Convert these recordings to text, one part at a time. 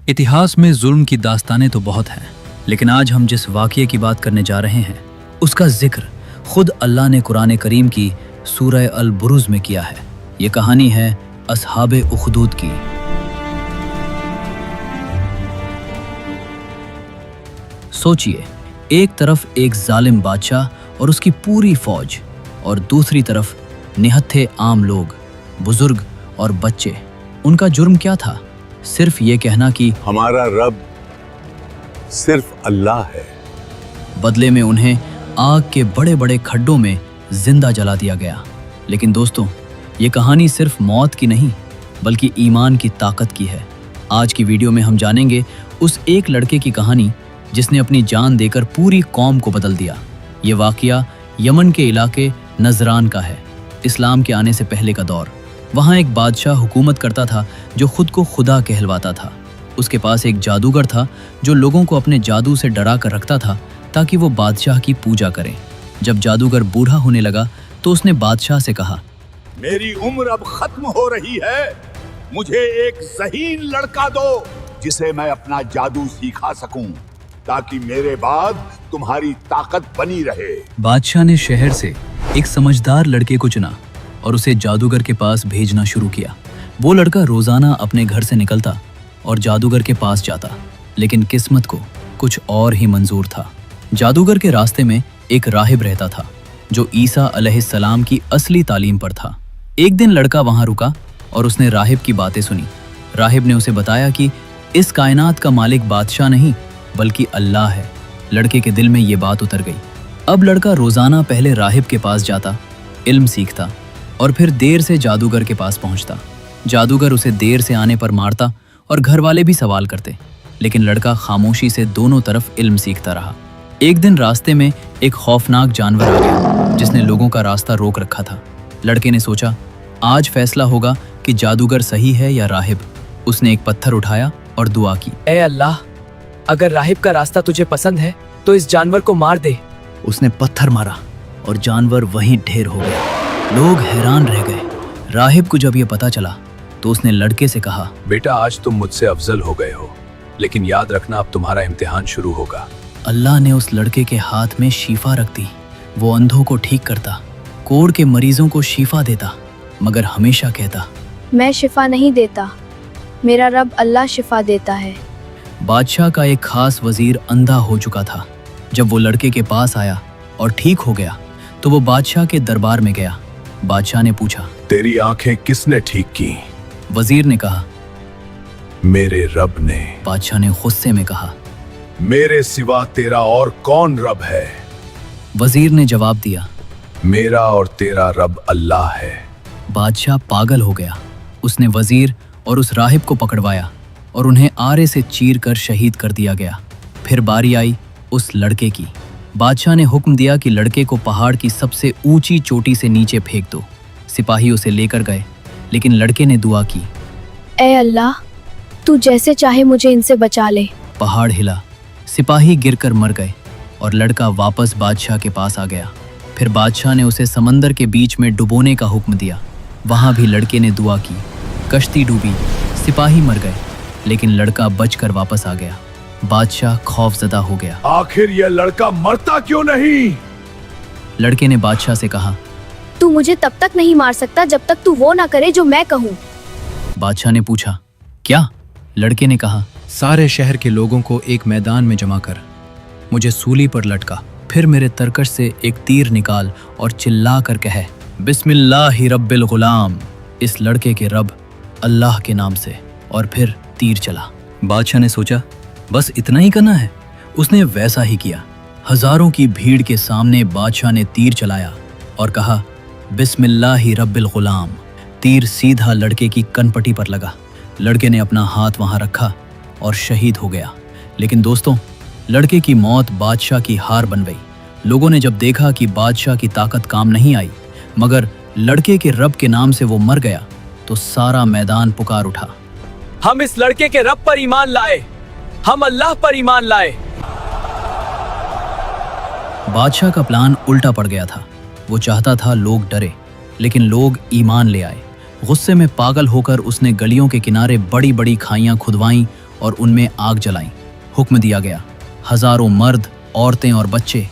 इतिहास में जुल्म की दास्तानें तो बहुत हैं, लेकिन आज हम जिस वाक़ये की बात करने जा रहे हैं उसका जिक्र खुद अल्लाह ने कुरान करीम की सूरह अल बुरुज में किया है। ये कहानी है अस्हाबे उखदूद की। सोचिए, एक तरफ एक जालिम बादशाह और उसकी पूरी फौज, और दूसरी तरफ निहत्थे आम लोग, बुजुर्ग और बच्चे। उनका जुर्म क्या था? सिर्फ ये कहना कि हमारा रब सिर्फ अल्लाह है। बदले में उन्हें आग के बड़े बड़े खड्डों में जिंदा जला दिया गया। लेकिन दोस्तों, ये कहानी सिर्फ मौत की नहीं बल्कि ईमान की ताकत की है। आज की वीडियो में हम जानेंगे उस एक लड़के की कहानी जिसने अपनी जान देकर पूरी कौम को बदल दिया। ये वाकया यमन के इलाके नजरान का है। इस्लाम के आने से पहले का दौर। वहाँ एक बादशाह हुकूमत करता था जो खुद को खुदा कहलवाता था। उसके पास एक जादूगर था जो लोगों को अपने जादू से डरा कर रखता था ताकि वो बादशाह की पूजा करें। जब जादूगर बूढ़ा होने लगा तो उसने बादशाह से कहा, मेरी उम्र अब खत्म हो रही है, मुझे एक ज़हीन लड़का दो जिसे मैं अपना जादू सिखा सकूं, ताकि मेरे बाद तुम्हारी ताकत बनी रहे। बादशाह ने शहर से एक समझदार लड़के को चुना और उसे जादूगर के पास भेजना शुरू किया। वो लड़का रोजाना अपने घर से निकलता और जादूगर के पास जाता, लेकिन किस्मत को कुछ और ही मंजूर था। जादूगर के रास्ते में एक राहिब रहता था जो ईसा अलैहिस्सलाम की असली तालीम पर था। एक दिन लड़का वहां रुका और उसने राहिब की बातें सुनी। राहिब ने उसे बताया कि इस कायनात का मालिक बादशाह नहीं बल्कि अल्लाह है। लड़के के दिल में ये बात उतर गई। अब लड़का रोजाना पहले राहिब के पास जाता, इल्म सीखता और फिर देर से जादूगर के पास पहुंचता। जादूगर उसे देर से आने पर मारता और घर वाले भी सवाल करते, लेकिन लड़का खामोशी से दोनों तरफ इल्म सीखता रहा। एक दिन रास्ते में एक खौफनाक जानवर आ गया जिसने लोगों का रास्ता रोक रखा था। लड़के ने सोचा, आज फैसला होगा कि जादूगर सही है या राहिब। उसने एक पत्थर उठाया और दुआ की, ऐ अल्लाह, अगर राहिब का रास्ता तुझे पसंद है तो इस जानवर को मार दे। उसने पत्थर मारा और जानवर वहीं ढेर हो गया। लोग हैरान रह गए। राहिब को जब ये पता चला तो उसने लड़के से कहा, बेटा, आज तुम मुझसे अफजल हो गए हो, लेकिन याद रखना अब तुम्हारा इम्तिहान शुरू होगा। अल्लाह ने उस लड़के के हाथ में शीफा रख दी। वो अंधों को ठीक करता, कोढ़ के मरीजों को शीफा देता, मगर हमेशा कहता, मैं शिफा नहीं देता, मेरा रब अल्लाह शिफा देता है। बादशाह का एक खास वजीर अंधा हो चुका था। जब वो लड़के के पास आया और ठीक हो गया तो वो बादशाह के दरबार में गया। बादशाह ने पूछा, तेरी आंखें किसने ठीक की? वजीर ने कहा, मेरे रब ने। बादशाह ने गुस्से में कहा, मेरे सिवा तेरा और कौन रब है? वजीर ने जवाब दिया, मेरा और तेरा रब अल्लाह है। बादशाह पागल हो गया। उसने वजीर और उस राहिब को पकड़वाया और उन्हें आरे से चीर कर शहीद कर दिया गया। फिर बारी आई उस लड़के की। बादशाह ने हुक्म दिया कि लड़के को पहाड़ की सबसे ऊंची चोटी से नीचे फेंक दो। सिपाही उसे लेकर गए, लेकिन लड़के ने दुआ की, ऐ अल्लाह, तू जैसे चाहे मुझे इनसे बचा ले। पहाड़ हिला, सिपाही गिरकर मर गए और लड़का वापस बादशाह के पास आ गया। फिर बादशाह ने उसे समंदर के बीच में डुबोने का हुक्म दिया। वहां भी लड़के ने दुआ की। कश्ती डूबी, सिपाही मर गए, लेकिन लड़का बचकर वापस आ गया। बादशाह खौफजदा हो गया। आखिर यह लड़का मरता क्यों नहीं? लड़के ने बादशाह से कहा, तू मुझे तब तक नहीं मार सकता जब तक तू वो ना करे जो मैं कहूँ। बादशाह ने पूछा, क्या? लड़के ने कहा, सारे शहर के लोगों को एक मैदान में जमा कर, मुझे सूली पर लटका, फिर मेरे तरकश से एक तीर निकाल और चिल्ला कर कहे, बिस्मिल्लाहि रब्बिल गुलाम, इस लड़के के रब अल्लाह के नाम से, और फिर तीर चला। बादशाह ने सोचा, बस इतना ही करना है। उसने वैसा ही किया। हजारों की भीड़ के सामने बादशाह ने तीर चलाया और कहा, बिस्मिल्लाहि रब्बिल गुलाम। तीर सीधा लड़के की कनपटी पर लगा। लड़के ने अपना हाथ वहां रखा और शहीद हो गया। लेकिन दोस्तों, लड़के की मौत बादशाह की हार बन गई। लोगों ने जब देखा कि बादशाह की ताकत काम नहीं आई मगर लड़के के रब के नाम से वो मर गया, तो सारा मैदान पुकार उठा, हम इस लड़के के रब पर ईमान लाए, हम अल्लाह पर ईमान लाए। बादशाह का प्लान उल्टा पड़ गया था। वो चाहता था लोग डरे, लेकिन लोग ईमान ले आए। गुस्से में पागल होकर उसने गलियों के किनारे बड़ी बड़ी खाइयां खुदवाईं और उनमें आग जलाई। हुक्म दिया गया, हजारों मर्द, औरतें और बच्चे,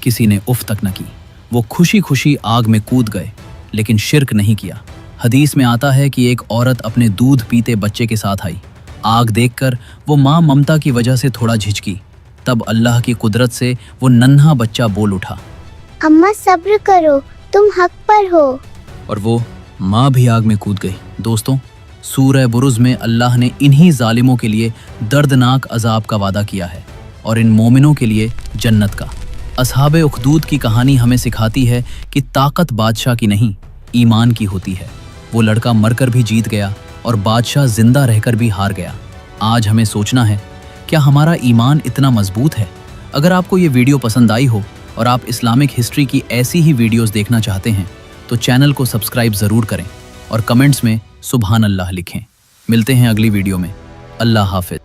किसी ने उफ तक न की। वो खुशी खुशी आग में कूद गए, लेकिन शिर्क नहीं किया। हदीस में आता है कि एक औरत अपने दूध पीते बच्चे के साथ आई। आग देखकर वो माँ ममता की वजह से थोड़ा झिझकी। तब अल्लाह की कुदरत से वो नन्हा बच्चा बोल उठा, अम्मा सब्र करो, तुम हक पर हो। और वो माँ भी आग में कूद गई। दोस्तों, सूरह बुरुज में अल्लाह ने इन्हीं जालिमों के लिए दर्दनाक अजाब का वादा किया है और इन मोमिनों के लिए जन्नत का। असहाबे उखदूद की कहानी हमें सिखाती है कि ताकत बादशाह की नहीं, ईमान की होती है। वो लड़का मरकर भी जीत गया और बादशाह जिंदा रहकर भी हार गया। आज हमें सोचना है, क्या हमारा ईमान इतना मजबूत है? अगर आपको ये वीडियो पसंद आई हो और आप इस्लामिक हिस्ट्री की ऐसी ही वीडियोस देखना चाहते हैं तो चैनल को सब्सक्राइब ज़रूर करें और कमेंट्स में सुभान अल्लाह लिखें। मिलते हैं अगली वीडियो में। अल्लाह हाफिज।